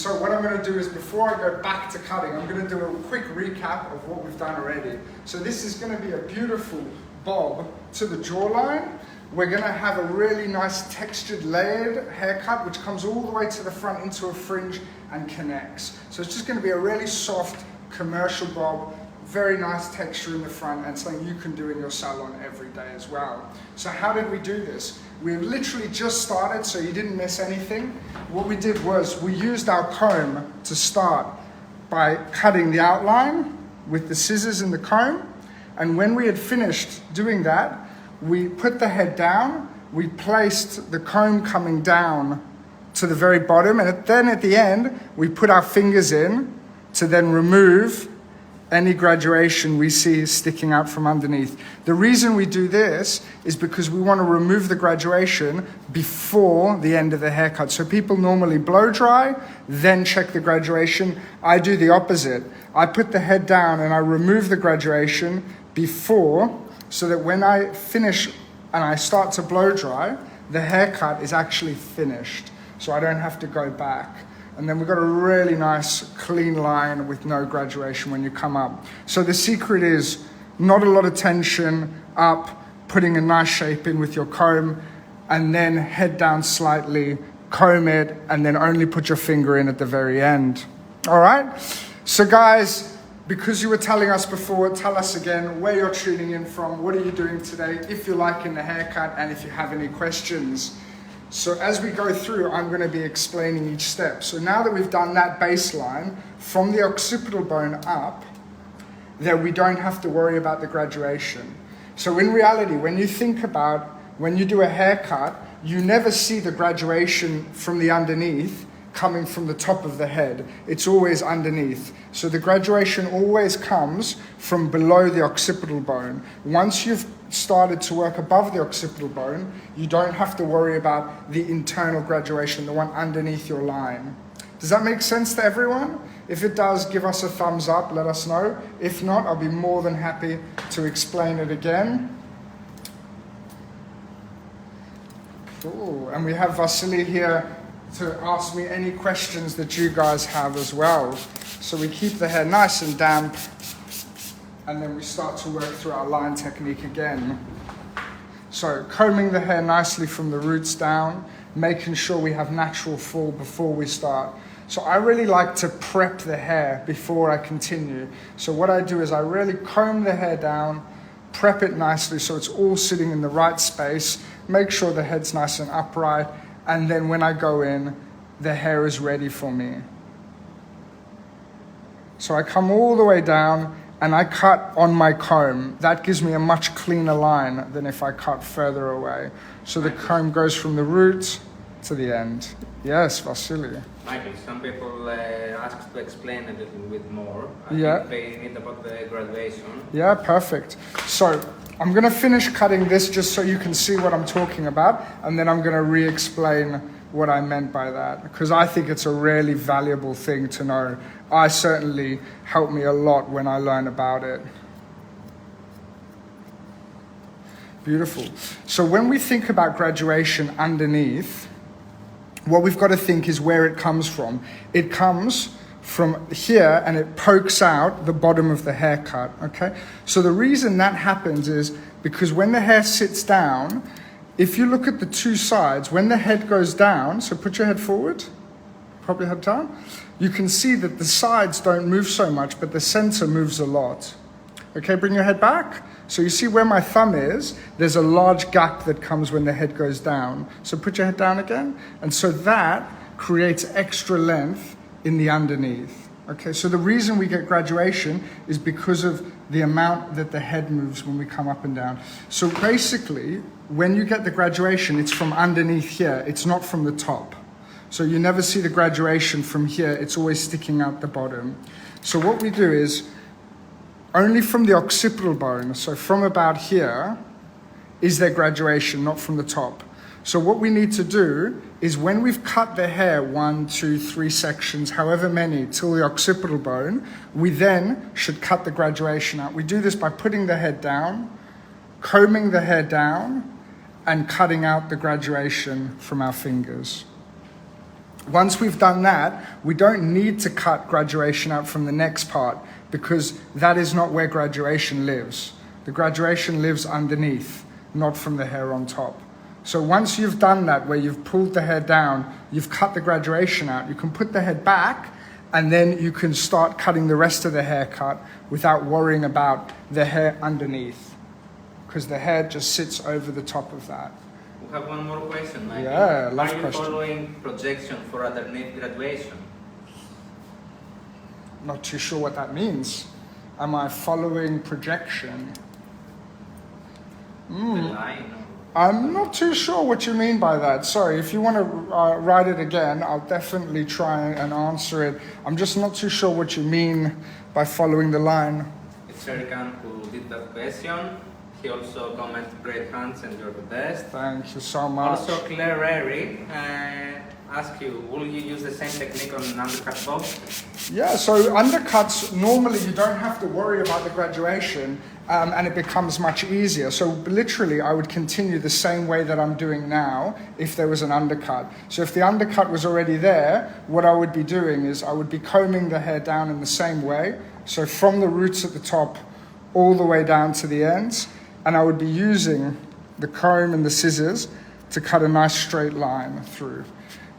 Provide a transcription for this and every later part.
So what I'm going to do is, before I go back to cutting, I'm going to do a quick recap of what we've done already. So this is going to be a beautiful bob to the jawline. We're going to have a really nice textured layered haircut which comes all the way to the front into a fringe and connects. So it's just going to be a really soft commercial bob, very nice texture in the front, and something you can do in your salon every day as well. So how did we do this? We literally just started, so you didn't miss anything. What we did was we used our comb to start by cutting the outline with the scissors and the comb. And when we had finished doing that, we put the head down, we placed the comb coming down to the very bottom, and then at the end, we put our fingers in to then remove any graduation we see sticking out from underneath. The reason we do this is because we want to remove the graduation before the end of the haircut. So people normally blow dry, then check the graduation. I do the opposite. I put the head down and I remove the graduation before, so that when I finish and I start to blow dry, the haircut is actually finished. So I don't have to go back. And then we've got a really nice clean line with no graduation when you come up. So the secret is not a lot of tension up, putting a nice shape in with your comb, and then head down slightly, comb it, and then only put your finger in at the very end. All right? So guys, because you were telling us before, tell us again where you're tuning in from, what are you doing today, if you're liking the haircut, and if you have any questions. So as we go through, I'm going to be explaining each step. So now that we've done that baseline, from the occipital bone up, then we don't have to worry about the graduation. So in reality, when you think about, when you do a haircut, you never see the graduation from the underneath coming from the top of the head. It's always underneath. So the graduation always comes from below the occipital bone. Once you've started to work above the occipital bone, you don't have to worry about the internal graduation, the one underneath your line. Does that make sense to everyone? If it does, give us a thumbs up, let us know. If not, I'll be more than happy to explain it again. Cool. And we have Vasily here to ask me any questions that you guys have as well. So we keep the hair nice and damp, and then we start to work through our line technique again. So combing the hair nicely from the roots down, making sure we have natural fall before we start. So I really like to prep the hair before I continue. So what I do is I really comb the hair down, prep it nicely so it's all sitting in the right space, make sure the head's nice and upright, and then when I go in, the hair is ready for me. So I come all the way down and I cut on my comb. That gives me a much cleaner line than if I cut further away. So the comb goes from the root to the end. Yes, Vasily. Michael, some people ask to explain a little bit more. I think they need about the graduation. Yeah, perfect. So I'm going to finish cutting this just so you can see what I'm talking about, and then I'm going to re-explain what I meant by that, because I think it's a really valuable thing to know. I certainly helped me a lot when I learned about it. Beautiful. So when we think about graduation underneath, what we've got to think is where it comes from. It comes from here and it pokes out the bottom of the haircut, okay? So the reason that happens is because when the hair sits down, if you look at the two sides, when the head goes down, so put your head forward, prop your head down, you can see that the sides don't move so much, but the center moves a lot. Okay, bring your head back. So you see where my thumb is, there's a large gap that comes when the head goes down. So put your head down again. And so that creates extra length in the underneath. Okay, so the reason we get graduation is because of the amount that the head moves when we come up and down. So basically, when you get the graduation, it's from underneath here. It's not from the top. So you never see the graduation from here. It's always sticking out the bottom. So what we do is, only from the occipital bone, so from about here, is there graduation, not from the top. So what we need to do is when we've cut the hair 1, 2, 3 sections, however many, till the occipital bone, we then should cut the graduation out. We do this by putting the head down, combing the hair down, and cutting out the graduation from our fingers. Once we've done that, we don't need to cut graduation out from the next part because that is not where graduation lives. The graduation lives underneath, not from the hair on top. So once you've done that, where you've pulled the hair down, you've cut the graduation out, you can put the head back and then you can start cutting the rest of the haircut without worrying about the hair underneath because the hair just sits over the top of that. We have one more question, Michael. Yeah, last Are you question. following projection for underneath graduation? Not too sure what that means. Am I following projection? The line? I'm not too sure what you mean by that. Sorry, if you want to write it again, I'll definitely try and answer it. I'm just not too sure what you mean by following the line. It's Erican who did that question. He also commented, great hands and you're the best. Thank you so much. Also, Claire Rary asked you, will you use the same technique on an undercut bob? Yeah, so undercuts, normally you don't have to worry about the graduation and it becomes much easier. So literally I would continue the same way that I'm doing now if there was an undercut. So if the undercut was already there, what I would be doing is I would be combing the hair down in the same way. So from the roots at the top all the way down to the ends. And I would be using the comb and the scissors to cut a nice straight line through.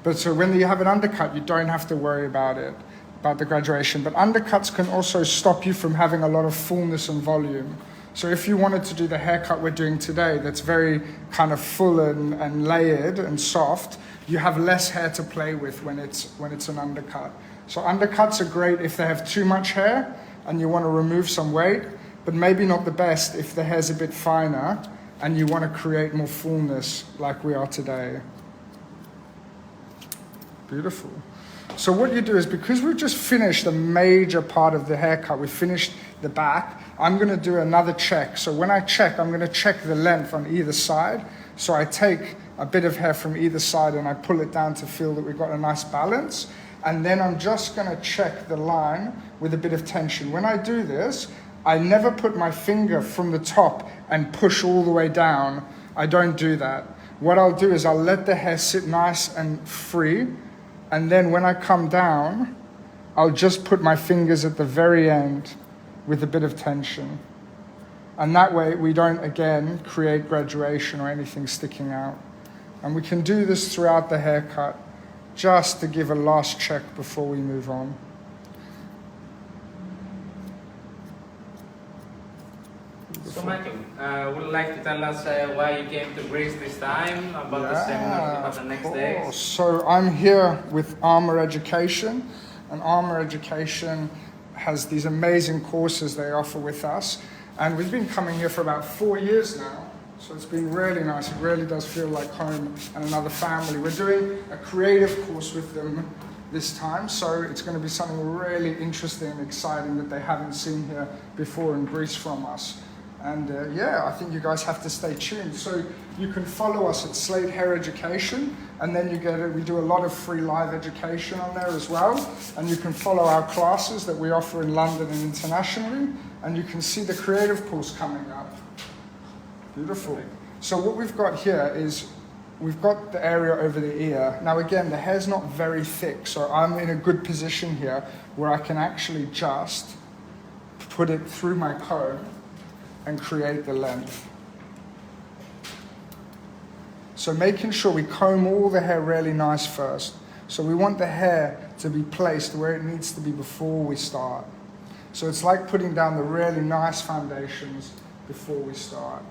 But so when you have an undercut, you don't have to worry about it, about the graduation. But undercuts can also stop you from having a lot of fullness and volume. So if you wanted to do the haircut we're doing today, that's very kind of full and layered and soft, you have less hair to play with when it's an undercut. So undercuts are great if they have too much hair and you want to remove some weight, but maybe not the best if the hair's a bit finer and you want to create more fullness like we are today. Beautiful. So what you do is, because we've just finished a major part of the haircut, we finished the back, I'm going to do another check. So when I check, I'm going to check the length on either side. So I take a bit of hair from either side and I pull it down to feel that we've got a nice balance. And then I'm just going to check the line with a bit of tension. When I do this, I never put my finger from the top and push all the way down. I don't do that. What I'll do is I'll let the hair sit nice and free. And then when I come down, I'll just put my fingers at the very end with a bit of tension. And that way we don't, again, create graduation or anything sticking out. And we can do this throughout the haircut, just to give a last check before we move on. So Michael, would you like to tell us why you came to Greece this time, about the seminar about the next day? So I'm here with Armour Education, and Armour Education has these amazing courses they offer with us, and we've been coming here for about 4 years now, so it's been really nice. It really does feel like home and another family. We're doing a creative course with them this time, so it's going to be something really interesting and exciting that they haven't seen here before in Greece from us. And yeah, I think you guys have to stay tuned. So you can follow us at Slate Hair Education, and then you get it. We do a lot of free live education on there as well. And you can follow our classes that we offer in London and internationally. And you can see the creative course coming up. Beautiful. So what we've got here is we've got the area over the ear. Now again, the hair's not very thick, so I'm in a good position here where I can actually just put it through my comb and create the length. So making sure we comb all the hair really nice first. So we want the hair to be placed where it needs to be before we start. So it's like putting down the really nice foundations before we start.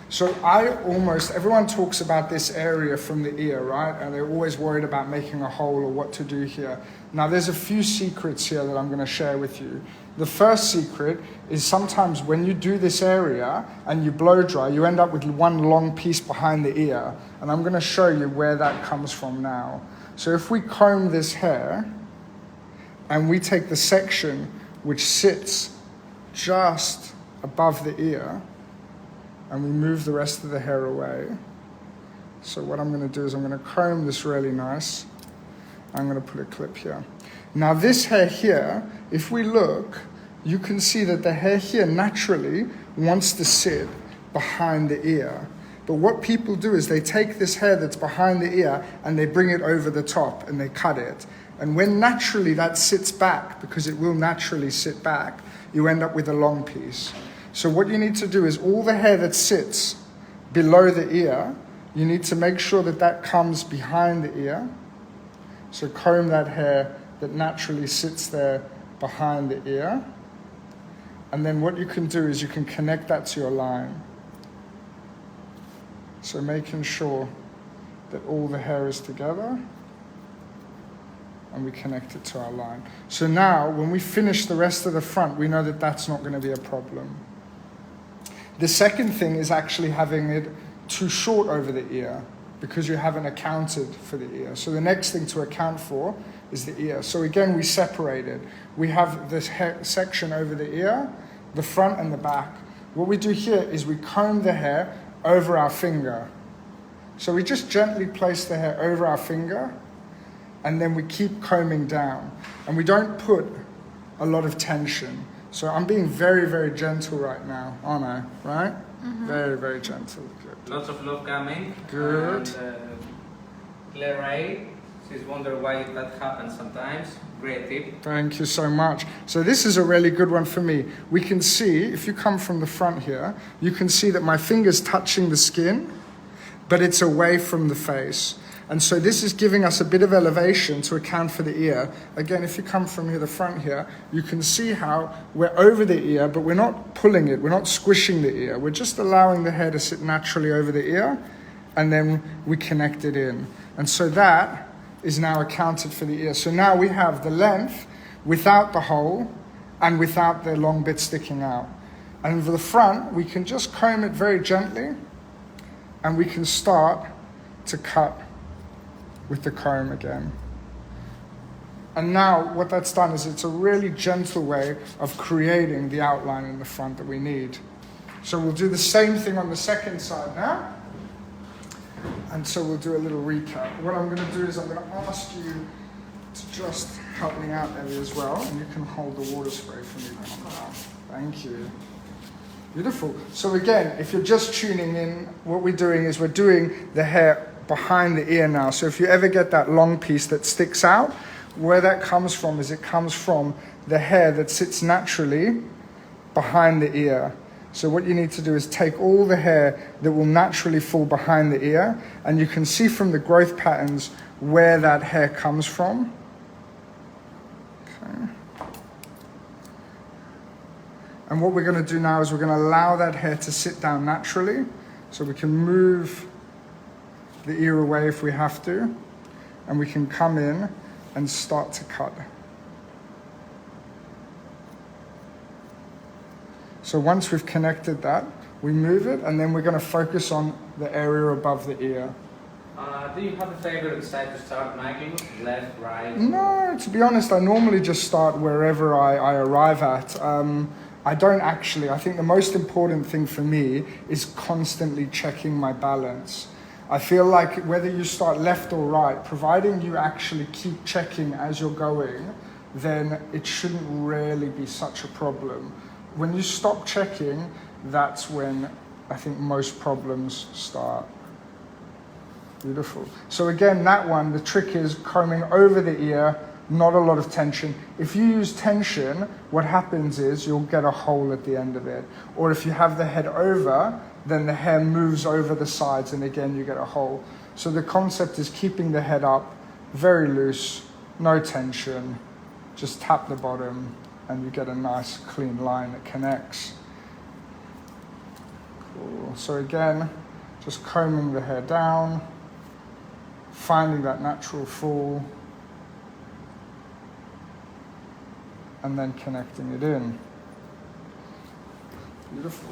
So everyone talks about this area from the ear, right? And they're always worried about making a hole or what to do here. Now there's a few secrets here that I'm going to share with you. The first secret is sometimes when you do this area and you blow dry, you end up with one long piece behind the ear. And I'm going to show you where that comes from now. So if we comb this hair and we take the section which sits just above the ear, and we move the rest of the hair away. So what I'm going to do is I'm going to comb this really nice. I'm going to put a clip here. Now this hair here, if we look, you can see that the hair here naturally wants to sit behind the ear. But what people do is they take this hair that's behind the ear and they bring it over the top and they cut it. And when naturally that sits back, because it will naturally sit back, you end up with a long piece. So what you need to do is all the hair that sits below the ear, you need to make sure that that comes behind the ear. So comb that hair that naturally sits there behind the ear. And then what you can do is you can connect that to your line. So making sure that all the hair is together and we connect it to our line. So now when we finish the rest of the front, we know that that's not going to be a problem. The second thing is actually having it too short over the ear because you haven't accounted for the ear. So the next thing to account for is the ear. So again, we separated. We have this section over the ear, the front and the back. What we do here is we comb the hair over our finger. So we just gently place the hair over our finger and then we keep combing down. And we don't put a lot of tension. So I'm being very, very gentle right now, aren't I? Right? Mm-hmm. Very, very gentle. Good. Lots of love coming. Good. And Claire, she's wondering why that happens sometimes. Great tip. Thank you so much. So this is a really good one for me. We can see, if you come from the front here, you can see that my finger's touching the skin, but it's away from the face. And so this is giving us a bit of elevation to account for the ear. Again, if you come from here, the front here, you can see how we're over the ear, but we're not pulling it, we're not squishing the ear. We're just allowing the hair to sit naturally over the ear, and then we connect it in. And so that is now accounted for the ear. So now we have the length without the hole and without the long bit sticking out. And for the front, we can just comb it very gently, and we can start to cut with the comb again. And now what that's done is it's a really gentle way of creating the outline in the front that we need. So we'll do the same thing on the second side now. And so we'll do a little recap. What I'm going to do is I'm going to ask you to just help me out, Ellie, as well. And you can hold the water spray for me. Thank you. Beautiful. So again, if you're just tuning in, what we're doing is we're doing the hair behind the ear now. So if you ever get that long piece that sticks out, where that comes from is it comes from the hair that sits naturally behind the ear. So what you need to do is take all the hair that will naturally fall behind the ear, and you can see from the growth patterns where that hair comes from. Okay. And what we're going to do now is we're going to allow that hair to sit down naturally, so we can move the ear away if we have to, and we can come in and start to cut. So once we've connected that, we move it, and then we're going to focus on the area above the ear. Do you have a favorite side to start, Michael? Left, right? No, to be honest, I normally just start wherever I arrive at. I don't actually. I think the most important thing for me is constantly checking my balance. I feel like whether you start left or right, providing you actually keep checking as you're going, then it shouldn't really be such a problem. When you stop checking, that's when I think most problems start. Beautiful. So again, that one, the trick is combing over the ear, not a lot of tension. If you use tension, what happens is you'll get a hole at the end of it. Or if you have the head over, then the hair moves over the sides and again you get a hole. So the concept is keeping the head up, very loose, no tension, just tap the bottom and you get a nice clean line that connects. Cool. So again, just combing the hair down, finding that natural fall, and then connecting it in. Beautiful.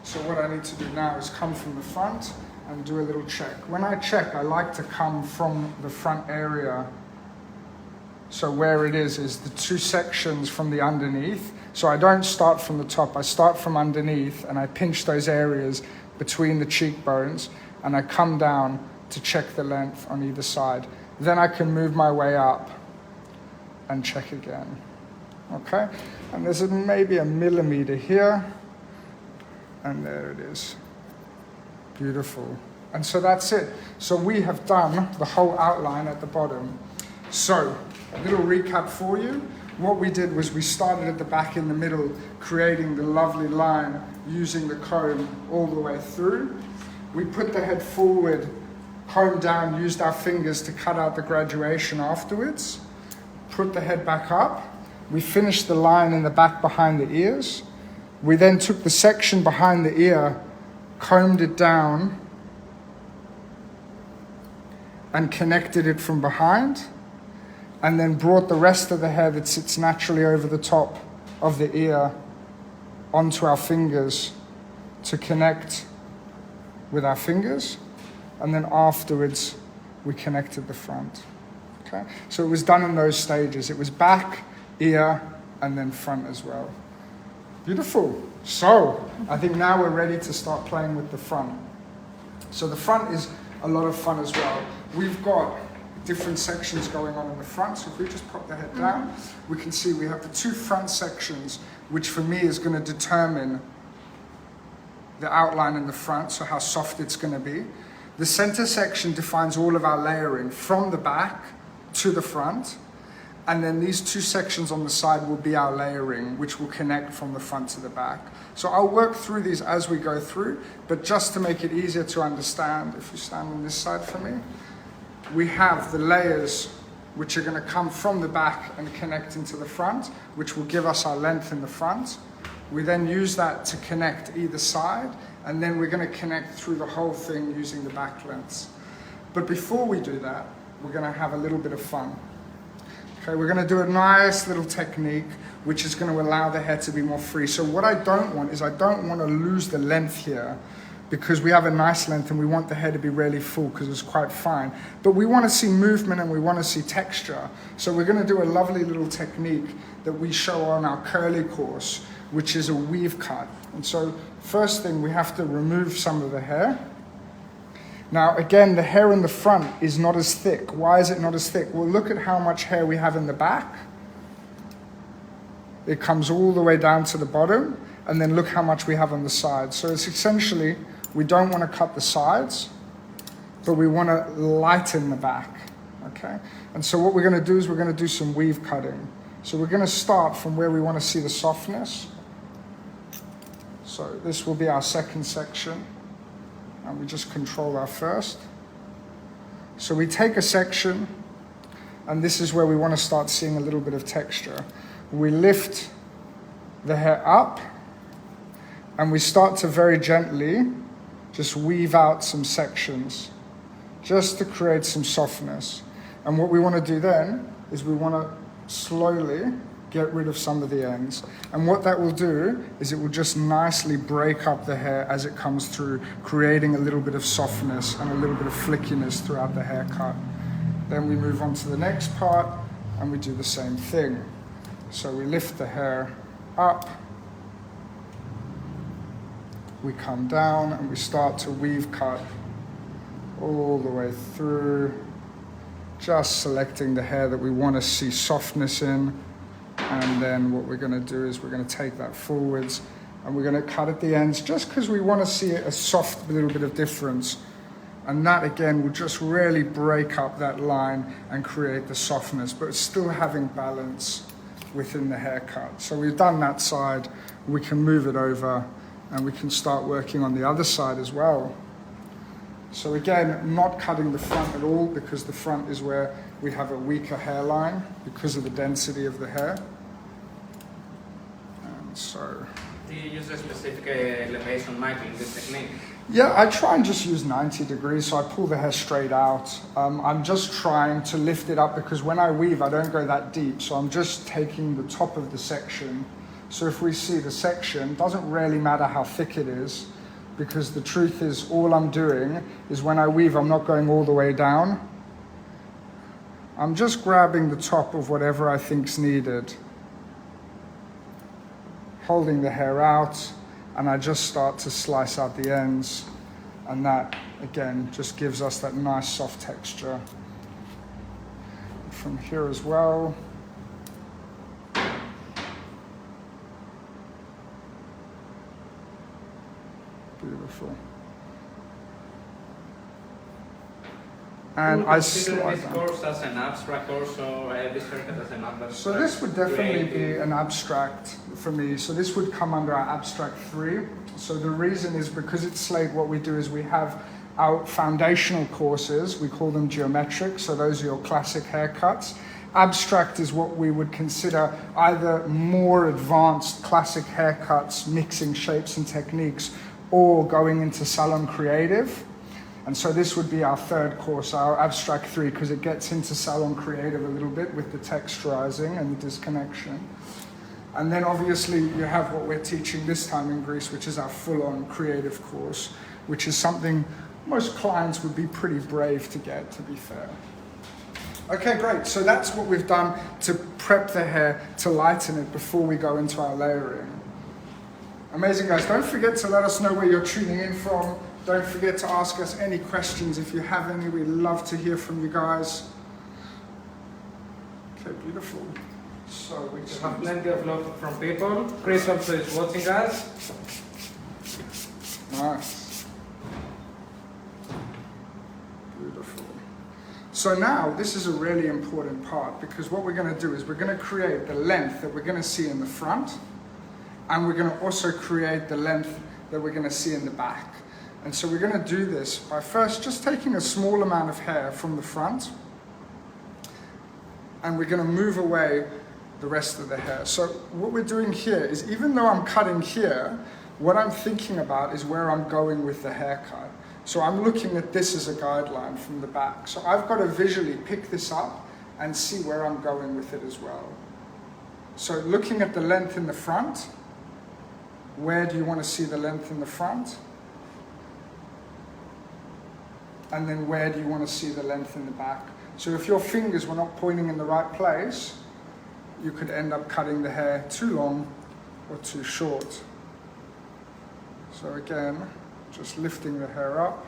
So what I need to do now is come from the front and do a little check. When I check, I like to come from the front area. So where it is the two sections from the underneath. So I don't start from the top, I start from underneath and I pinch those areas between the cheekbones and I come down to check the length on either side. Then I can move my way up and check again. Okay, and there's maybe a millimeter here, and there it is. Beautiful. And so that's it. So we have done the whole outline at the bottom. So, a little recap for you. What we did was we started at the back in the middle, creating the lovely line using the comb all the way through. We put the head forward, comb down, used our fingers to cut out the graduation afterwards. Put the head back up. We finished the line in the back behind the ears. We then took the section behind the ear, combed it down, and connected it from behind, and then brought the rest of the hair that sits naturally over the top of the ear onto our fingers to connect with our fingers, and then afterwards we connected the front. Okay? So it was done in those stages. It was back, ear, and then front as well. Beautiful. So I think now we're ready to start playing with the front. So the front is a lot of fun as well. We've got different sections going on in the front. So if we just pop the head down, we can see we have the two front sections, which for me is going to determine the outline in the front, so how soft it's going to be. The center section defines all of our layering from the back to the front. And then these two sections on the side will be our layering, which will connect from the front to the back. So I'll work through these as we go through, but just to make it easier to understand, if you stand on this side for me, we have the layers which are going to come from the back and connect into the front, which will give us our length in the front. We then use that to connect either side, and then we're going to connect through the whole thing using the back lengths. But before we do that, we're going to have a little bit of fun. Okay, we're going to do a nice little technique which is going to allow the hair to be more free. So what I don't want is I don't want to lose the length here, because we have a nice length and we want the hair to be really full because it's quite fine. But we want to see movement and we want to see texture. So we're going to do a lovely little technique that we show on our curly course, which is a weave cut. And so first thing, we have to remove some of the hair. Now again, the hair in the front is not as thick. Why is it not as thick? Well, look at how much hair we have in the back. It comes all the way down to the bottom, and then look how much we have on the sides. So it's essentially, we don't want to cut the sides, but we want to lighten the back, okay? And so what we're going to do is we're going to do some weave cutting. So we're going to start from where we want to see the softness. So this will be our second section, and we just control our first. So we take a section, and this is where we want to start seeing a little bit of texture. We lift the hair up, and we start to very gently just weave out some sections, just to create some softness. And what we want to do then is we want to slowly get rid of some of the ends. And what that will do is it will just nicely break up the hair as it comes through, creating a little bit of softness and a little bit of flickiness throughout the haircut. Then we move on to the next part and we do the same thing. So we lift the hair up, we come down and we start to weave cut all the way through, just selecting the hair that we want to see softness in. And then what we're going to do is we're going to take that forwards and we're going to cut at the ends just because we want to see a soft little bit of difference. And that again will just really break up that line and create the softness, but it's still having balance within the haircut. So we've done that side, we can move it over and we can start working on the other side as well. So again, not cutting the front at all, because the front is where we have a weaker hairline because of the density of the hair. And so... Do you use a specific elevation, Michael, in this technique? Yeah, I try and just use 90 degrees, so I pull the hair straight out. I'm just trying to lift it up because when I weave, I don't go that deep, so I'm just taking the top of the section. So if we see the section, it doesn't really matter how thick it is, because the truth is all I'm doing is when I weave, I'm not going all the way down. I'm just grabbing the top of whatever I think's needed, holding the hair out, and I just start to slice out the ends, and that again just gives us that nice soft texture. From here as well. Beautiful. and I slide this them. course as an abstract course, or this haircut as an abstract. So this would definitely be an abstract for me. So this would come under our abstract 3. So the reason is because it's Slate, what we do is we have our foundational courses, we call them geometric, so those are your classic haircuts. Abstract is what we would consider either more advanced classic haircuts, mixing shapes and techniques, or going into salon creative. And so this would be our 3rd course, our abstract 3, because it gets into salon creative a little bit with the texturizing and the disconnection. And then obviously you have what we're teaching this time in Greece, which is our full-on creative course, which is something most clients would be pretty brave to get, to be fair. Okay, great. So that's what we've done to prep the hair, to lighten it before we go into our layering. Amazing, guys. Don't forget to let us know where you're tuning in from. Don't forget to ask us any questions if you have any. We'd love to hear from you guys. Okay, beautiful. So we have plenty of love from people. Chris also is watching us. Nice. Beautiful. So now this is a really important part, because what we're going to do is we're going to create the length that we're going to see in the front, and we're going to also create the length that we're going to see in the back. And so we're going to do this by first just taking a small amount of hair from the front, and we're going to move away the rest of the hair. So what we're doing here is, even though I'm cutting here, what I'm thinking about is where I'm going with the haircut. So I'm looking at this as a guideline from the back. So I've got to visually pick this up and see where I'm going with it as well. So looking at the length in the front, where do you want to see the length in the front? And then where do you want to see the length in the back? So if your fingers were not pointing in the right place, you could end up cutting the hair too long or too short. So again, just lifting the hair up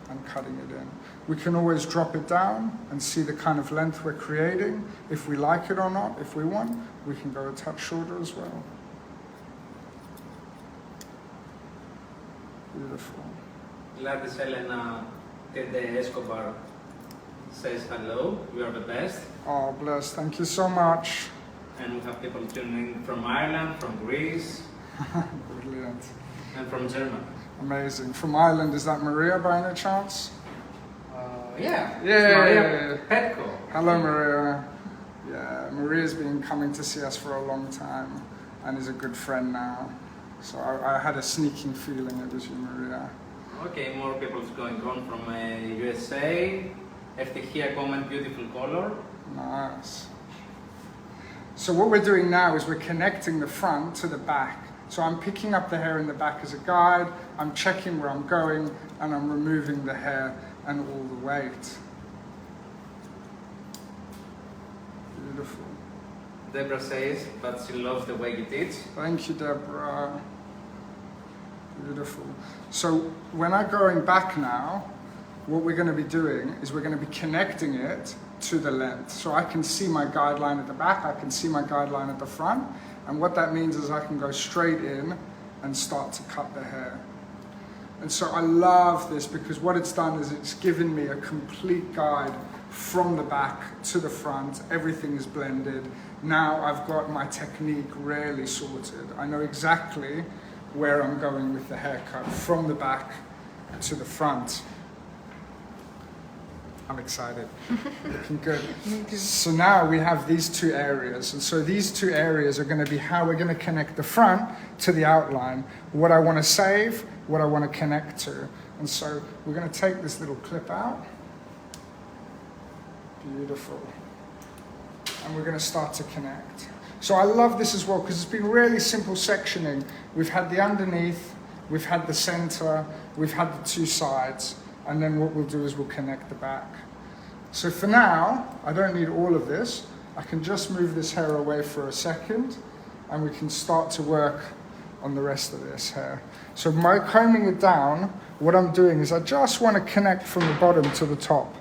and cutting it in. We can always drop it down and see the kind of length we're creating. If we like it or not, if we want, we can go a touch shorter as well. Beautiful. Gladys Elena Tede Escobar says hello, you are the best. Oh, bless, thank you so much. And we have people tuning in from Ireland, from Greece. Brilliant. And from Germany. Amazing. From Ireland, is that Maria by any chance? Yeah. Yeah. Petko. Hello, Maria. Yeah, Maria's been coming to see us for a long time and is a good friend now. So I had a sneaking feeling it was you, Maria. Okay, more people going on from USA. Here comment, beautiful color. Nice. So what we're doing now is we're connecting the front to the back. So I'm picking up the hair in the back as a guide, I'm checking where I'm going, and I'm removing the hair and all the weight. Beautiful. Deborah says, but she loves the way you teach. Thank you, Deborah. Beautiful. So when I'm going back now, what we're going to be doing is we're going to be connecting it to the length. So I can see my guideline at the back, I can see my guideline at the front, and what that means is I can go straight in and start to cut the hair. And so I love this because what it's done is it's given me a complete guide from the back to the front. Everything is blended. Now I've got my technique really sorted. I know exactly where I'm going with the haircut from the back to the front. I'm excited. Looking good. So now we have these two areas. And so these two areas are going to be how we're going to connect the front to the outline. What I want to save, what I want to connect to. And so we're going to take this little clip out. Beautiful. And we're going to start to connect. So I love this as well because it's been really simple sectioning. We've had the underneath, we've had the center, we've had the two sides. And then what we'll do is we'll connect the back. So for now, I don't need all of this. I can just move this hair away for a second and we can start to work on the rest of this hair. So by combing it down, what I'm doing is I just want to connect from the bottom to the top.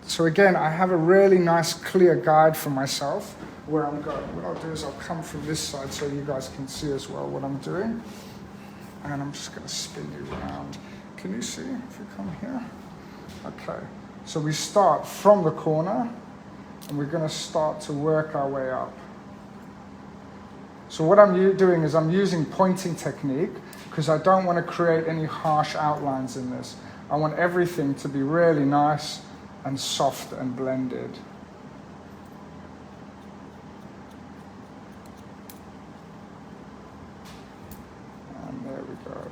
So again, I have a really nice clear guide for myself where I'm going. What I'll do is I'll come from this side so you guys can see as well what I'm doing. And I'm just going to spin you around. Can you see if you come here? Okay, So we start from the corner and we're going to start to work our way up. So what I'm doing is I'm using pointing technique because I don't want to create any harsh outlines in this. I want everything to be really nice and soft and blended. And there we go.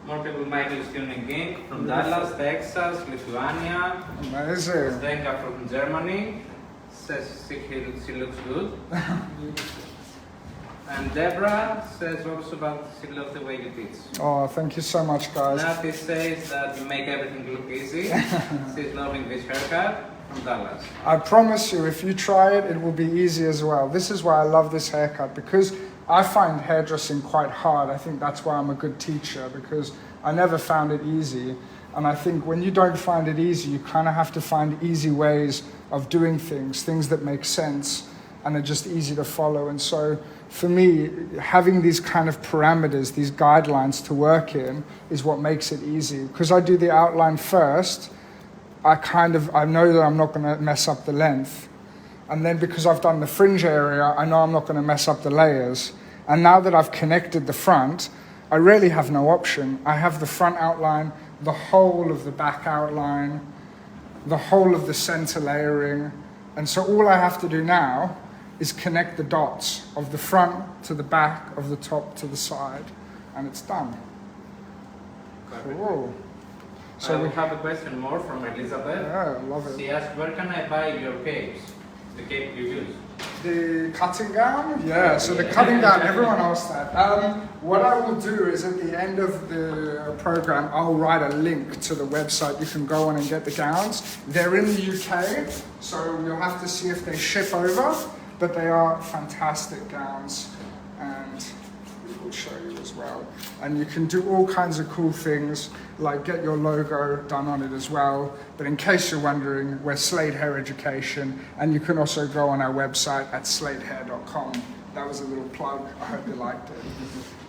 More people, Michael is tuning in from Dallas, Texas, Lithuania. Amazing. Zdenka from Germany says she looks good. And Deborah says also about she loves the way you teach. Oh, thank you so much, guys. Nati says that you make everything look easy. She's loving this haircut from Dallas. I promise you, if you try it, it will be easy as well. This is why I love this haircut, because I find hairdressing quite hard. I think that's why I'm a good teacher, because I never found it easy. And I think when you don't find it easy, you kind of have to find easy ways of doing things that make sense and are just easy to follow. And so for me, having these kind of parameters, these guidelines to work in is what makes it easy. Because I do the outline first, I know that I'm not going to mess up the length. And then because I've done the fringe area, I know I'm not going to mess up the layers. And now that I've connected the front, I really have no option. I have the front outline, the whole of the back outline, the whole of the center layering. And so all I have to do now is connect the dots of the front to the back, of the top to the side, and it's done. Cool. So we have a question more from Elizabeth. Yeah, I love it. She asked, where can I buy your capes? The cape you use? The cutting gown? Yeah, so the cutting gown, everyone asked that. What I will do is at the end of the program, I'll write a link to the website. You can go on and get the gowns. They're in the UK, so you'll have to see if they ship over, but they are fantastic gowns, and we will show you as well. And you can do all kinds of cool things, like get your logo done on it as well. But in case you're wondering, we're Slade Hair Education, and you can also go on our website at sladehair.com. That was a little plug. I hope you liked it.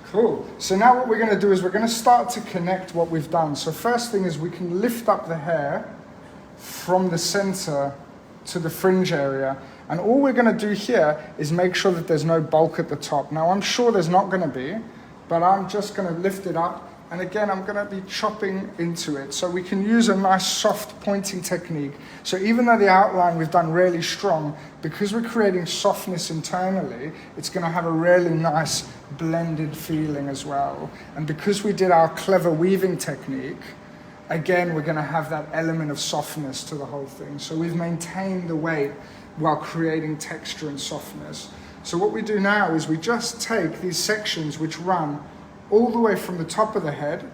Cool. So now what we're going to do is we're going to start to connect what we've done. So first thing is we can lift up the hair from the center to the fringe area. And all we're going to do here is make sure that there's no bulk at the top. Now I'm sure there's not going to be, but I'm just going to lift it up. And again, I'm going to be chopping into it. So we can use a nice soft pointing technique. So even though the outline we've done really strong, because we're creating softness internally, it's going to have a really nice blended feeling as well. And because we did our clever weaving technique, again, we're going to have that element of softness to the whole thing. So we've maintained the weight while creating texture and softness. So what we do now is we just take these sections which run all the way from the top of the head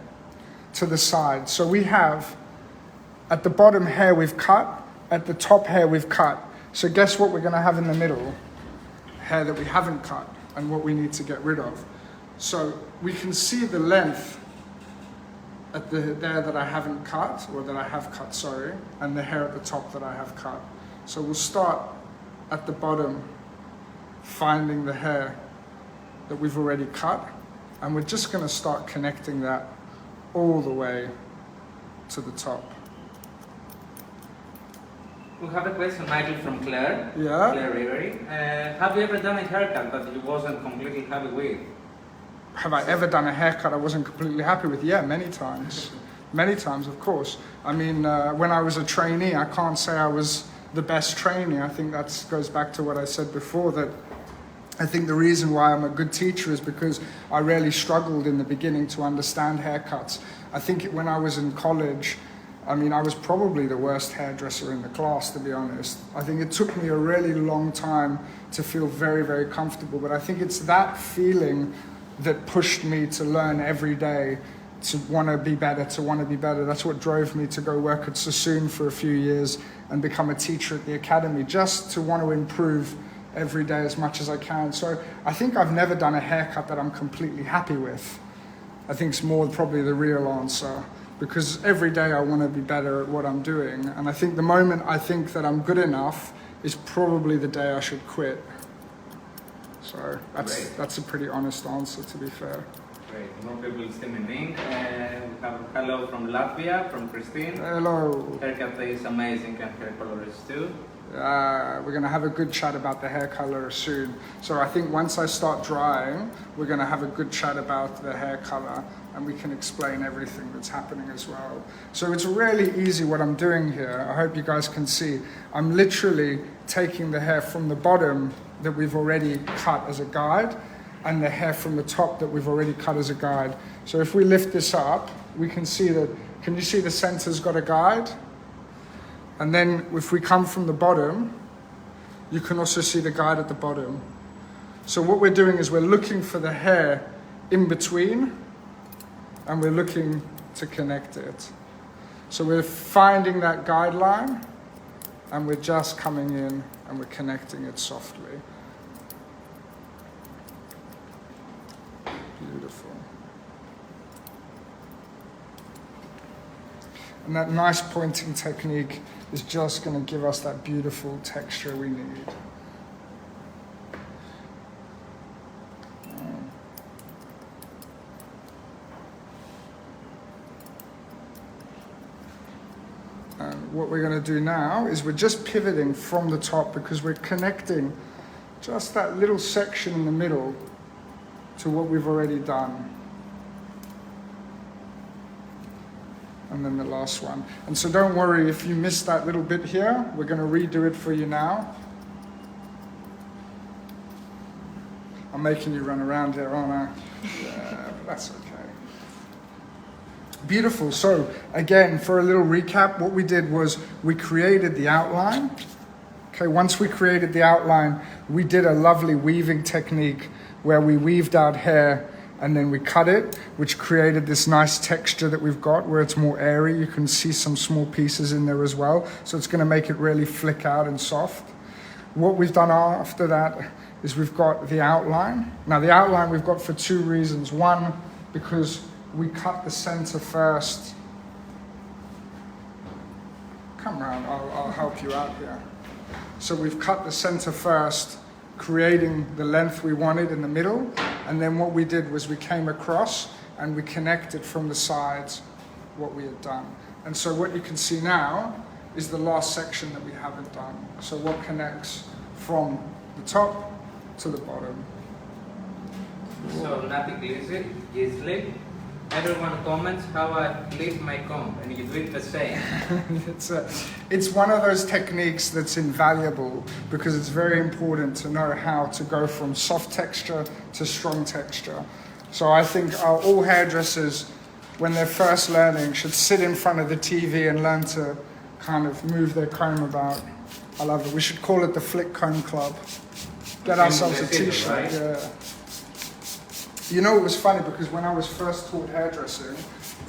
to the side. So we have, at the bottom hair we've cut, at the top hair we've cut. So guess what we're going to have in the middle? Hair that we haven't cut and what we need to get rid of. So we can see the length at there that I haven't cut, or that I have cut, sorry, and the hair at the top that I have cut. So we'll start at the bottom, finding the hair that we've already cut, and we're just going to start connecting that all the way to the top. We have a question, Michael, from Claire. Yeah? Claire Rivery. Have you ever done a haircut that you wasn't completely happy with? Have I ever done a haircut I wasn't completely happy with? Yeah, many times. Many times, of course. I mean, when I was a trainee, I can't say I was the best trainee. I think that goes back to what I said before, that I think the reason why I'm a good teacher is because I really struggled in the beginning to understand haircuts. I think when I was in college, I mean, I was probably the worst hairdresser in the class, to be honest. I think it took me a really long time to feel very, very comfortable, but I think it's that feeling that pushed me to learn every day, to want to be better, to want to be better. That's what drove me to go work at Sassoon for a few years and become a teacher at the academy, just to want to improve every day as much as I can. So I think I've never done a haircut that I'm completely happy with. I think it's more probably the real answer, because every day I want to be better at what I'm doing. And I think the moment I think that I'm good enough is probably the day I should quit. So that's a pretty honest answer, to be fair. Great. More people stimming in. We have hello from Latvia, from Christine. Hello. Haircut is amazing and hair colorist too. We're going to have a good chat about the hair color soon. So I think once I start drying, we're going to have a good chat about the hair color and we can explain everything that's happening as well. So it's really easy what I'm doing here. I hope you guys can see. I'm literally taking the hair from the bottom that we've already cut as a guide and the hair from the top that we've already cut as a guide. So if we lift this up, we can see that, can you see the center's got a guide? And then if we come from the bottom, you can also see the guide at the bottom. So what we're doing is we're looking for the hair in between and we're looking to connect it. So we're finding that guideline and we're just coming in and we're connecting it softly. Beautiful. And that nice pointing technique is just going to give us that beautiful texture we need. And what we're going to do now is we're just pivoting from the top because we're connecting just that little section in the middle to what we've already done. And then the last one. And so don't worry if you missed that little bit here, we're going to redo it for you now. I'm making you run around here, aren't I? Yeah, but that's okay. Beautiful. So again, for a little recap, what we did was we created the outline. Okay, once we created the outline, we did a lovely weaving technique where we weaved out hair and then we cut it, which created this nice texture that we've got where it's more airy. You can see some small pieces in there as well. So it's going to make it really flick out and soft. What we've done after that is we've got the outline. Now the outline we've got for two reasons. One, because we cut the center first. Come around, I'll help you out here. So we've cut the center first, creating the length we wanted in the middle, and then what we did was we came across and we connected from the sides what we had done. And so what you can see now is the last section that we haven't done. So what connects from the top to the bottom. So nothing easily. Everyone comments how I clip my comb, and you do it the same. It's one of those techniques that's invaluable because it's very important to know how to go from soft texture to strong texture. So I think all hairdressers, when they're first learning, should sit in front of the TV and learn to kind of move their comb about. I love it. We should call it the Flick Comb Club. Get ourselves a t-shirt. Right? Yeah. You know, it was funny because when I was first taught hairdressing,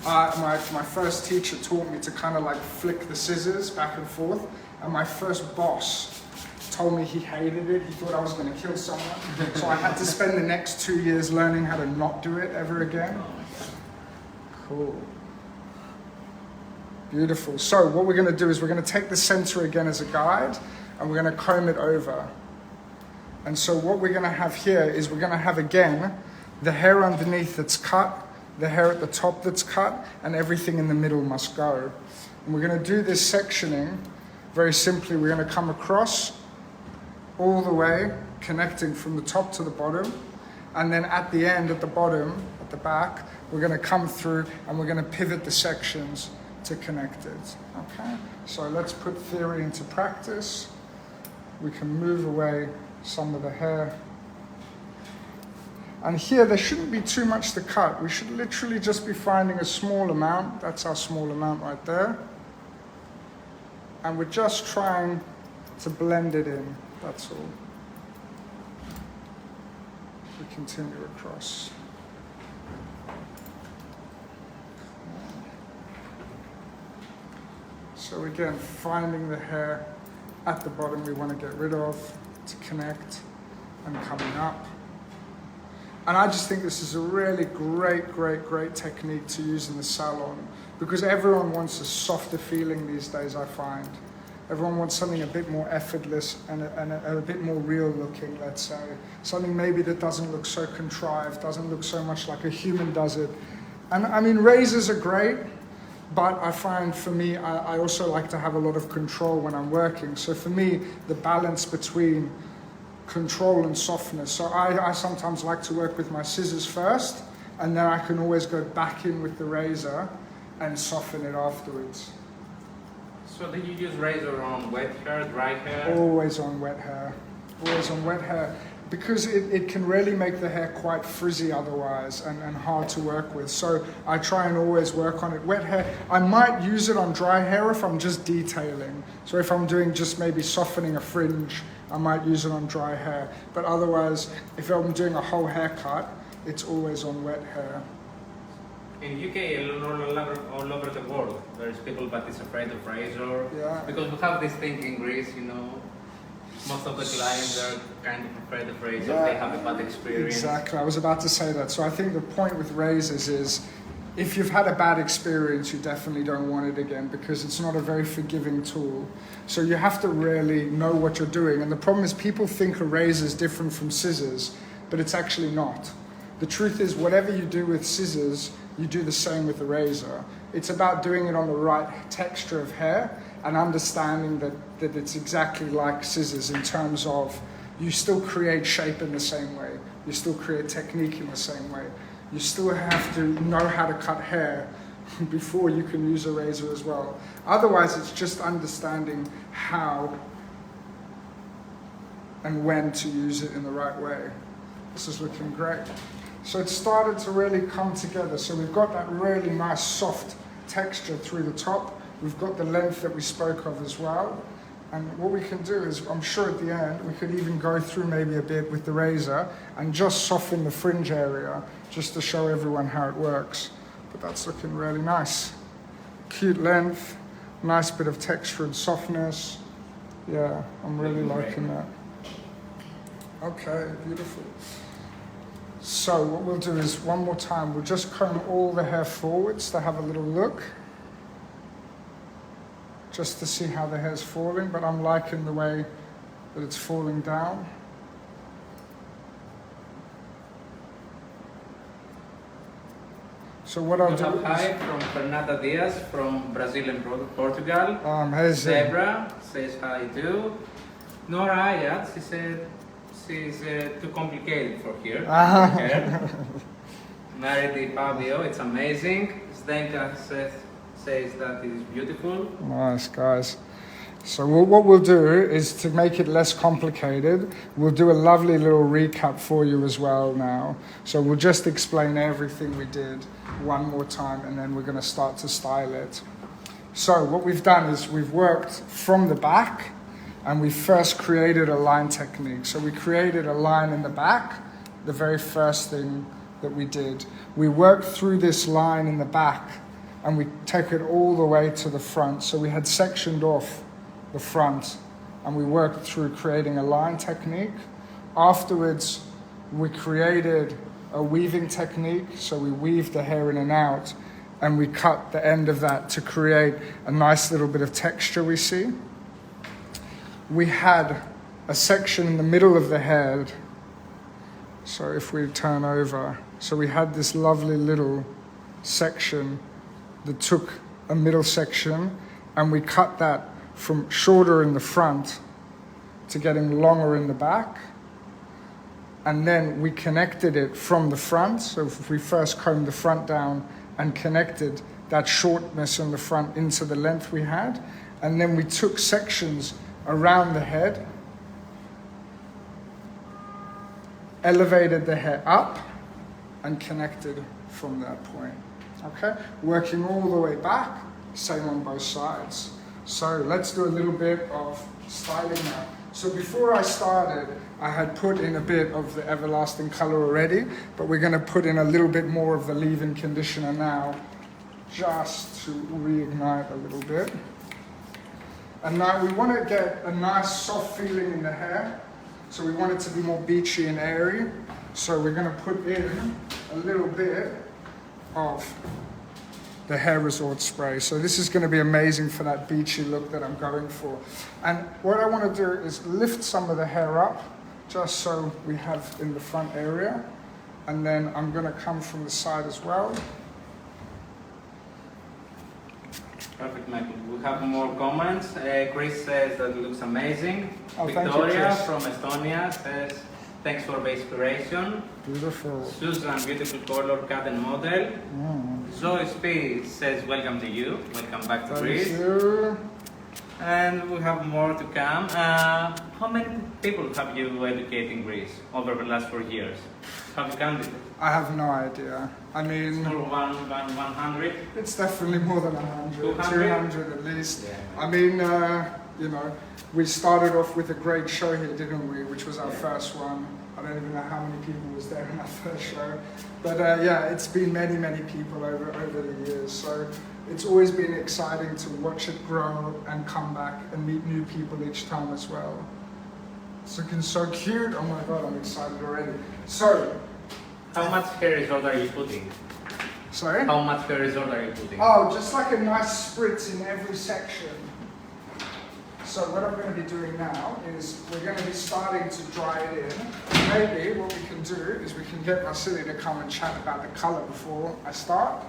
my first teacher taught me to kind of like flick the scissors back and forth. And my first boss told me he hated it. He thought I was going to kill someone. So I had to spend the next 2 years learning how to not do it ever again. Cool. Beautiful. So what we're going to do is we're going to take the center again as a guide and we're going to comb it over. And so what we're going to have here is we're going to have again the hair underneath that's cut, the hair at the top that's cut, and everything in the middle must go. And we're going to do this sectioning very simply. We're going to come across all the way, connecting from the top to the bottom. And then at the end, at the bottom, at the back, we're going to come through and we're going to pivot the sections to connect it. Okay? So let's put theory into practice. We can move away some of the hair. And here, there shouldn't be too much to cut. We should literally just be finding a small amount. That's our small amount right there. And we're just trying to blend it in. That's all. We continue across. So again, finding the hair at the bottom we want to get rid of to connect and coming up. And I just think this is a really great technique to use in the salon because everyone wants a softer feeling these days, I find. Everyone wants something a bit more effortless and a bit more real looking, let's say. Something maybe that doesn't look so contrived, doesn't look so much like a human does it. And I mean, razors are great, but I find for me, I also like to have a lot of control when I'm working. So for me, the balance between control and softness. So I sometimes like to work with my scissors first, and then I can always go back in with the razor and soften it afterwards. So do you use razor on wet hair, dry hair? Always on wet hair. Always on wet hair. Because it can really make the hair quite frizzy otherwise and hard to work with. So I try and always work on it. Wet hair, I might use it on dry hair if I'm just detailing. So if I'm doing just maybe softening a fringe, I might use it on dry hair. But otherwise, if I'm doing a whole haircut, it's always on wet hair. In UK, all over the world, there's people that is afraid of razor. Yeah. Because we have this thing in Greece, you know, most of the clients are kind of afraid of razor. Yeah, they have a bad experience. Exactly, I was about to say that. So I think the point with razors is, if you've had a bad experience, you definitely don't want it again because it's not a very forgiving tool. So you have to really know what you're doing. And the problem is people think a razor is different from scissors, but it's actually not. The truth is, whatever you do with scissors, you do the same with the razor. It's about doing it on the right texture of hair and understanding that it's exactly like scissors in terms of you still create shape in the same way. You still create technique in the same way. You still have to know how to cut hair before you can use a razor as well. Otherwise, it's just understanding how and when to use it in the right way. This is looking great. So it started to really come together. So we've got that really nice soft texture through the top. We've got the length that we spoke of as well. And what we can do is, I'm sure at the end, we could even go through maybe a bit with the razor and just soften the fringe area, just to show everyone how it works. But that's looking really nice. Cute length, nice bit of texture and softness. Yeah, I'm really liking that. Okay, beautiful. So what we'll do is, one more time, we'll just comb all the hair forwards to have a little look, just to see how the hair's falling, but I'm liking the way that it's falling down. So what I'll do is... Hi from Fernanda Diaz from Brazil and Portugal. Zebra Zebra says hi too. Nora Ayat, she said she's too complicated for here. Mary Di Fabio, it's amazing. Zdenka says that it is beautiful. Nice, guys. So what we'll do is, to make it less complicated, we'll do a lovely little recap for you as well now. So we'll just explain everything we did one more time, and then we're going to start to style it. So what we've done is we've worked from the back, and we first created a line technique. So we created a line in the back, the very first thing that we did. We worked through this line in the back, and we take it all the way to the front. So we had sectioned off the front, and we worked through creating a line technique. Afterwards, we created a weaving technique. So we weaved the hair in and out, and we cut the end of that to create a nice little bit of texture we see. We had a section in the middle of the head. So if we turn over, so we had this lovely little section that took a middle section, and we cut that from shorter in the front to getting longer in the back. And then we connected it from the front. So if we first combed the front down and connected that shortness in the front into the length we had. And then we took sections around the head, elevated the hair up, and connected from that point. Okay, working all the way back, same on both sides. So let's do a little bit of styling now. So before I started, I had put in a bit of the everlasting color already, but we're going to put in a little bit more of the leave-in conditioner now, just to reignite a little bit. And now we want to get a nice soft feeling in the hair. So we want it to be more beachy and airy. So we're going to put in a little bit of the Hair Resort spray. So this is going to be amazing for that beachy look that I'm going for. And what I want to do is lift some of the hair up, just so we have in the front area. And then I'm going to come from the side as well. Perfect, Michael. We have more comments. Chris says that it looks amazing. Oh, Victoria thank you, from Estonia says, thanks for the inspiration. Beautiful. Susan, beautiful color, cut and model. Zoe P says, welcome to you. Welcome back to Greece. Thank you. And we have more to come. How many people have you educated in Greece over the last 4 years? Have you counted? I have no idea. I mean, More 100? it's definitely more than 100, 200? 200 at least. Yeah. I mean, you know, we started off with a great show here, didn't we? Which was our first one. I don't even know how many people was there in our first show. But yeah, it's been many, many people over the years. So it's always been exciting to watch it grow and come back and meet new people each time as well. It's looking so cute. Oh my God, I'm excited already. So, How much hair resort are you putting? sorry? How much hair resort are you putting? Oh, just like a nice spritz in every section. So what I'm going to be doing now is we're going to be starting to dry it in. Maybe what we can do is we can get Vasily to come and chat about the color before I start.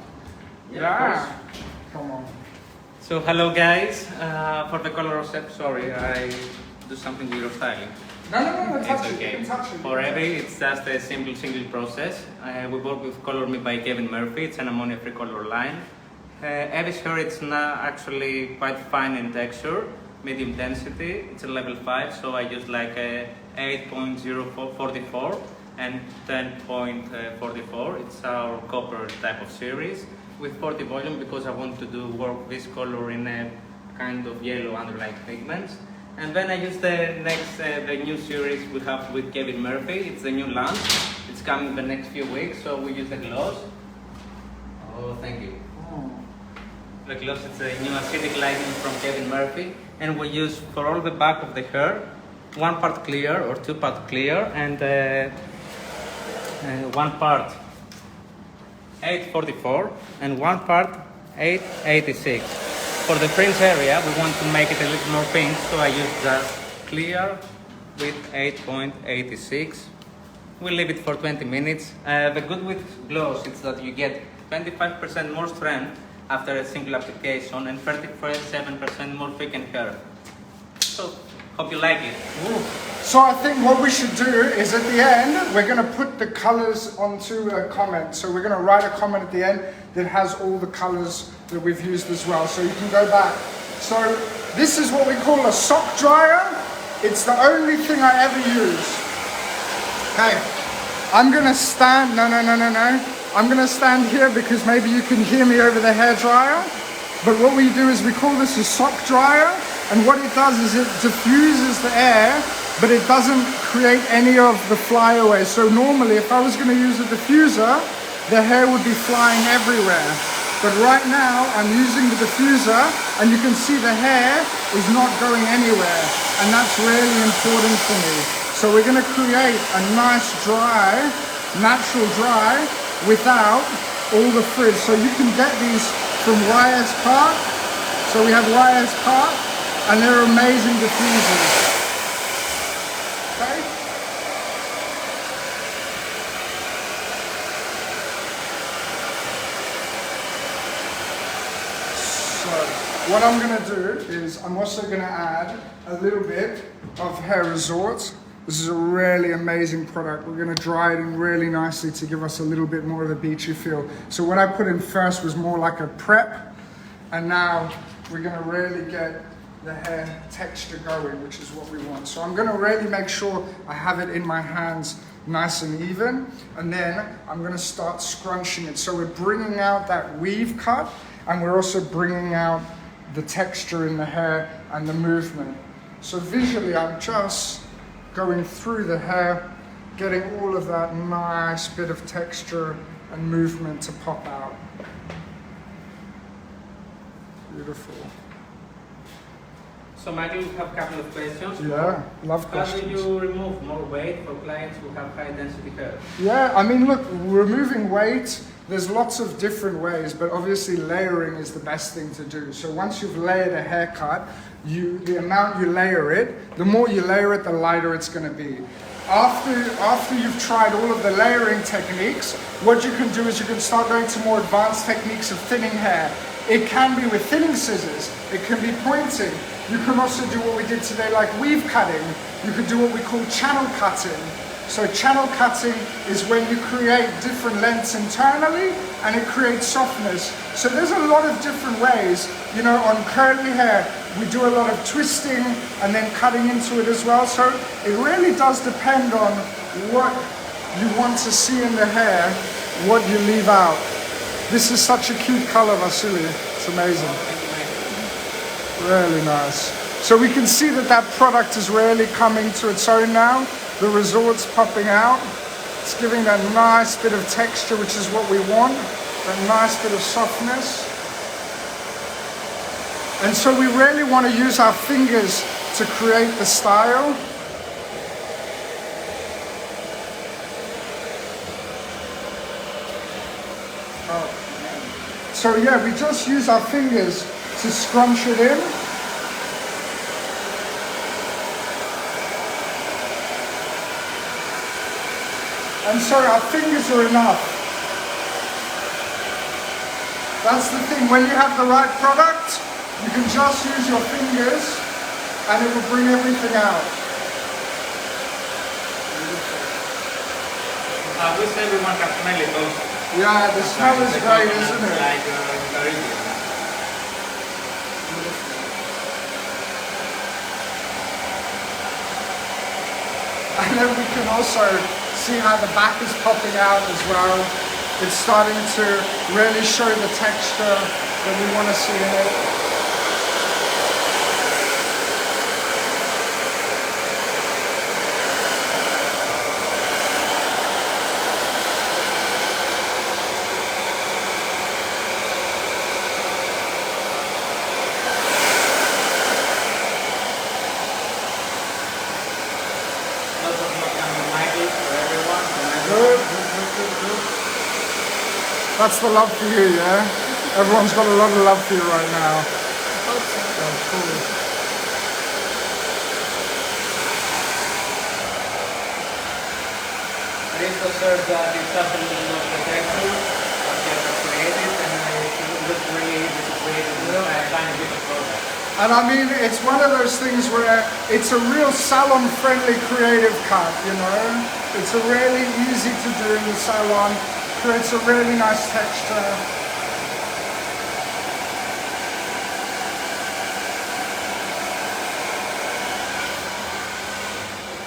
Yeah, Come on. So hello guys, for the color of set, sorry, I do something with your styling. No, touch It's it. okay. You can touch it. For Evie, it's just a simple single process. We work with Color Me by Kevin Murphy. It's an ammonia-free color line. Evie's hair, it's not actually quite fine in texture, medium density. It's a level 5, so I use like a 8.044 and 10.44. It's our copper type of series with 40 volume because I want to do work this color in a kind of yellow underlying pigments. And then I use the new series we have with Kevin Murphy. It's the new launch. It's coming the next few weeks, so we use the gloss. Oh, thank you. The gloss is a new acidic lighting from Kevin Murphy. And we use for all the back of the hair, 1 part clear or 2 part clear and 1 part 844 and 1 part 886. For the fringe area, we want to make it a little more pink, so I use just clear with 8.86. We leave it for 20 minutes. The good with gloss is that you get 25% more strength after a single application and 37% more thickened hair. So, hope you like it. Ooh. So I think what we should do is at the end, we're going to put the colors onto a comment. So we're going to write a comment at the end that has all the colors that we've used as well. So you can go back. So this is what we call a sock dryer. It's the only thing I ever use. Okay, I'm going to stand, no. I'm going to stand here because maybe you can hear me over the hair dryer. But what we do is we call this a sock dryer. And what it does is it diffuses the air, but it doesn't create any of the flyaways. So normally, if I was going to use a diffuser, the hair would be flying everywhere. But right now, I'm using the diffuser, and you can see the hair is not going anywhere. And that's really important for me. So we're going to create a nice dry, natural dry, without all the frizz. So you can get these from YS Park. So we have YS Park. And they're amazing diffusers. Okay? So, what I'm going to do is I'm also going to add a little bit of Hair Resort. This is a really amazing product. We're going to dry it in really nicely to give us a little bit more of a beachy feel. So what I put in first was more like a prep. And now we're going to really get the hair texture going, which is what we want. So I'm going to really make sure I have it in my hands nice and even, and then I'm going to start scrunching it. So we're bringing out that weave cut, and we're also bringing out the texture in the hair and the movement. So visually, I'm just going through the hair, getting all of that nice bit of texture and movement to pop out. Beautiful. So Michael, we have a couple of questions. Yeah, love How questions. do you remove more weight for clients who have high density hair. Yeah, I mean, look, removing weight, there's lots of different ways, but obviously layering is the best thing to do. So once you've layered a haircut, the amount you layer it, the more you layer it, the lighter it's going to be. After you've tried all of the layering techniques, what you can do is you can start going to more advanced techniques of thinning hair. It can be with thinning scissors, it can be pointing. You can also do what we did today, like weave cutting. You can do what we call channel cutting. So channel cutting is when you create different lengths internally and it creates softness. So there's a lot of different ways. You know, on curly hair, we do a lot of twisting and then cutting into it as well. So it really does depend on what you want to see in the hair, what you leave out. This is such a cute color, Vasily. It's amazing. Really nice. So we can see that that product is really coming to its own now. The resort's popping out. It's giving that nice bit of texture, which is what we want. That nice bit of softness. And so we really want to use our fingers to create the style. So yeah, we just use our fingers to scrunch it in. And so our fingers are enough. That's the thing, when you have the right product, you can just use your fingers and it will bring everything out. I wish everyone can smell it also. Yeah, the smell is great, isn't it? Like Caribbean. And then we can also see how the back is popping out as well. It's starting to really show the texture that we want to see in it. That's the love for you, yeah? Everyone's got a lot of love for you right now. Hope so. Oh, cool. Risto serves that it's absolutely not protected, but you have created and it looks really easy to create a tiny bit of product. And I mean, it's one of those things where it's a real salon-friendly creative cut, you know? It's a really easy to do in the salon. Creates a really nice texture.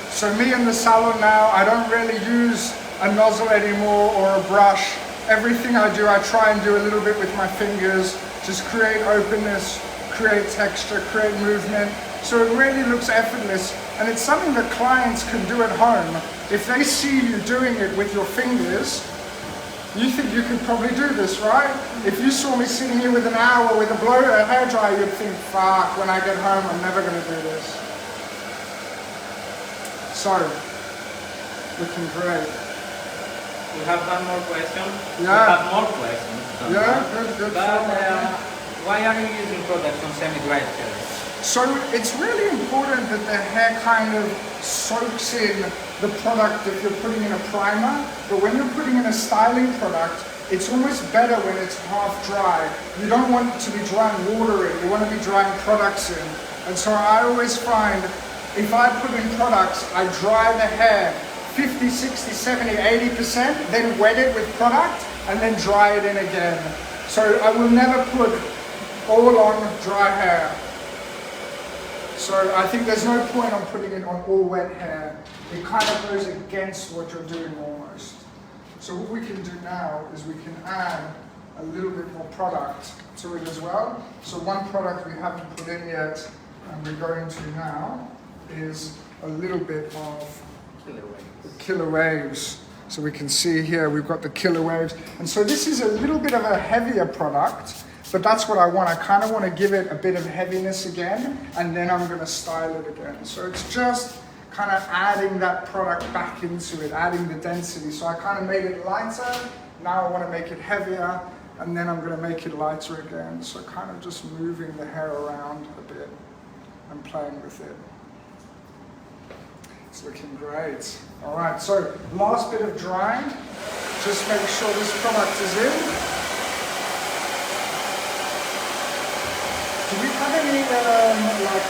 So me in the salon now, I don't really use a nozzle anymore or a brush. Everything I do, I try and do a little bit with my fingers. Just create openness, create texture, create movement. So it really looks effortless. And it's something that clients can do at home. If they see you doing it with your fingers, you think you could probably do this, right? If you saw me sitting here with an hour with a hairdryer, you'd think, fuck, when I get home, I'm never going to do this. So, looking great. We have one more question. Yeah. We have more questions. Yeah, good. But why are you using products on semi-dry hair? So it's really important that the hair kind of soaks in the product if you're putting in a primer, but when you're putting in a styling product, it's almost better when it's half dry. You don't want it to be drying water in, you want to be drying products in. And so I always find if I put in products, I dry the hair 50, 60, 70, 80%, then wet it with product, and then dry it in again. So I will never put all on dry hair. So I think there's no point on putting it on all wet hair. It kind of goes against what you're doing almost. So what we can do now is we can add a little bit more product to it as well. So one product we haven't put in yet, and we're going to now, is a little bit of the killer waves. So we can see here we've got the killer waves. And so this is a little bit of a heavier product, but that's what I want. I kind of want to give it a bit of heaviness again, and then I'm going to style it again. So it's just kind of adding that product back into it, adding the density. So I kind of made it lighter, now I want to make it heavier, and then I'm going to make it lighter again. So kind of just moving the hair around a bit and playing with it. It's looking great. All right, so last bit of drying. Just make sure this product is in. Do we have any, like,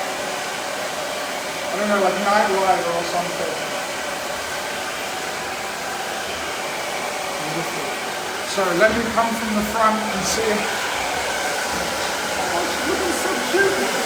I don't know, like night rider or something? So let me come from the front and see. Oh, she's looking so cute.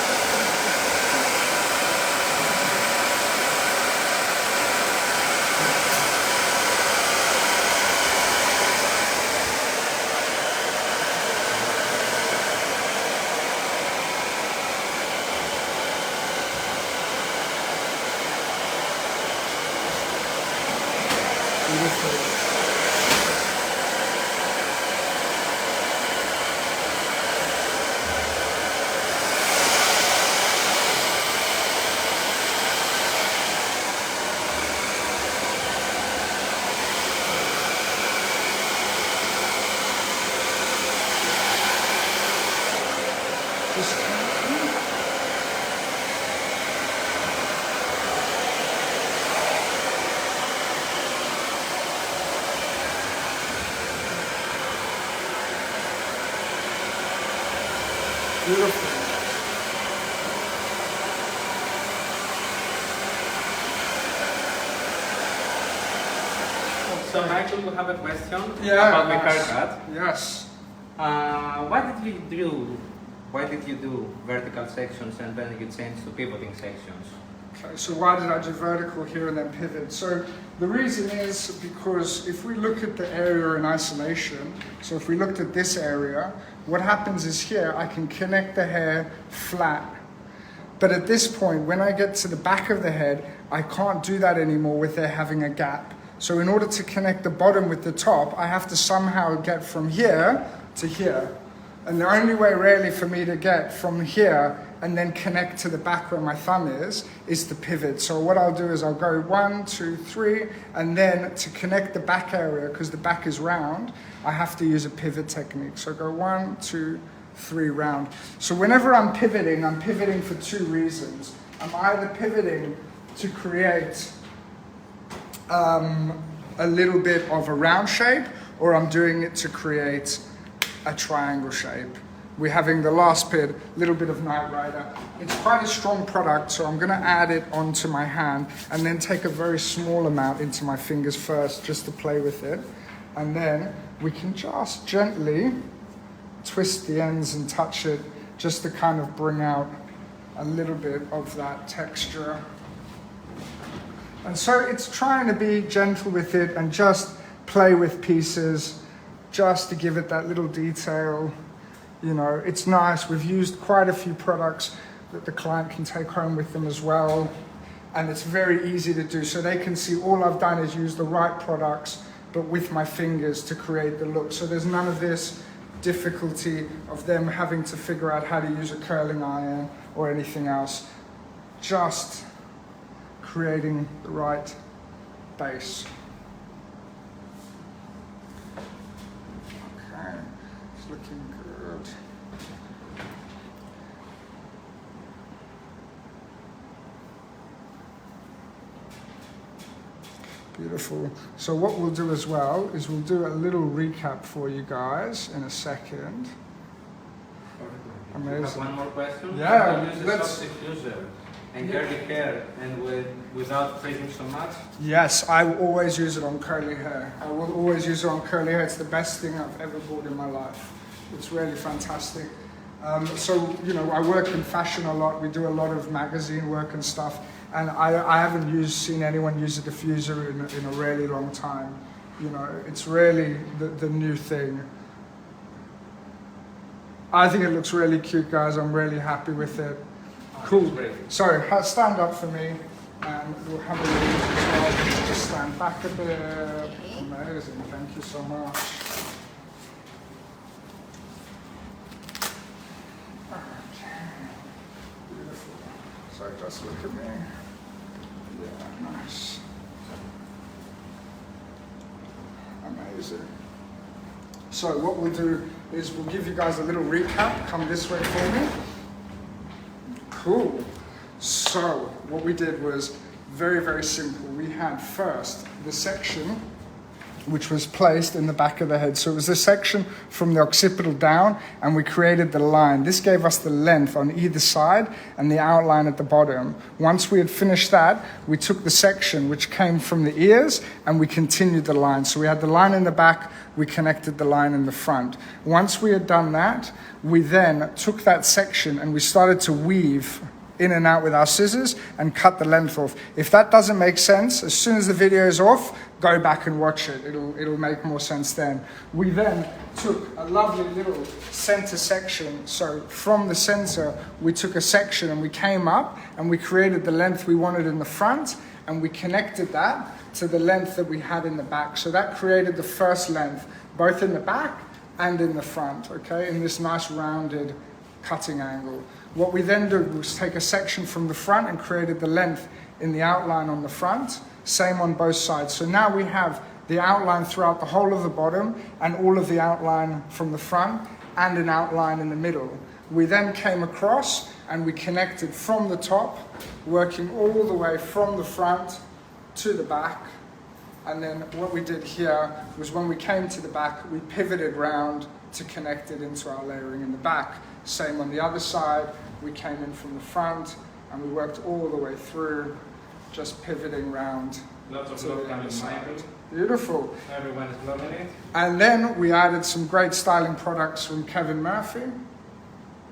Beautiful. So Michael, we have a question Yeah, about the nice. haircut. Yes. Why did you do vertical sections and then you changed to pivoting sections? Okay, so why did I do vertical here and then pivot? So the reason is because if we look at the area in isolation, so if we looked at this area, what happens is here I can connect the hair flat. But at this point, when I get to the back of the head, I can't do that anymore with there having a gap. So in order to connect the bottom with the top, I have to somehow get from here to here. And the only way really for me to get from here and then connect to the back where my thumb is to pivot. So what I'll do is I'll go 1, 2, 3, and then to connect the back area, because the back is round, I have to use a pivot technique. So go 1, 2, 3 round. So whenever I'm pivoting for two reasons. I'm either pivoting to create a little bit of a round shape, or I'm doing it to create a triangle shape. We're having the last bit, little bit of Night Rider. It's quite a strong product, so I'm gonna add it onto my hand and then take a very small amount into my fingers first, just to play with it. And then we can just gently twist the ends and touch it, just to kind of bring out a little bit of that texture. And so it's trying to be gentle with it and just play with pieces, just to give it that little detail. You know, it's nice. We've used quite a few products that the client can take home with them as well. And it's very easy to do. So they can see all I've done is use the right products, but with my fingers to create the look. So there's none of this difficulty of them having to figure out how to use a curling iron or anything else. Just creating the right base. Okay, it's looking good. Beautiful. So what we'll do as well is we'll do a little recap for you guys in a second. Amazing. You have one more question? Yeah, Use a let's- soft diffuser and curly hair and without freezing so much? Yes, I will always use it on curly hair. I will always use it on curly hair. It's the best thing I've ever bought in my life. It's really fantastic. So, you know, I work in fashion a lot. We do a lot of magazine work and stuff. And I haven't seen anyone use a diffuser in a really long time. You know, it's really the new thing. I think it looks really cute, guys. I'm really happy with it. Cool. So, stand up for me, and we'll have a look as well. Just stand back a bit. Amazing. Thank you so much. Okay. Beautiful. So just look at me. Yeah. Amazing. So what we'll do is we'll give you guys a little recap. Come this way for me. Cool. So what we did was very, very simple. We had first the section which was placed in the back of the head. So it was the section from the occipital down, and we created the line. This gave us the length on either side and the outline at the bottom. Once we had finished that, we took the section which came from the ears and we continued the line. So we had the line in the back, we connected the line in the front. Once we had done that, we then took that section and we started to weave in and out with our scissors and cut the length off. If that doesn't make sense, as soon as the video is off, go back and watch it. It'll make more sense then. We then took a lovely little center section. So from the center, we took a section and we came up and we created the length we wanted in the front, and we connected that to the length that we had in the back. So that created the first length, both in the back and in the front, okay, in this nice rounded cutting angle. What we then did was take a section from the front and created the length in the outline on the front, same on both sides. So now we have the outline throughout the whole of the bottom and all of the outline from the front and an outline in the middle. We then came across and we connected from the top, working all the way from the front to the back. And then what we did here was when we came to the back, we pivoted round to connect it into our layering in the back. Same on the other side, we came in from the front and we worked all the way through, just pivoting round. Lots of love coming, Michael. Beautiful. Everyone is loving it. And then we added some great styling products from Kevin Murphy.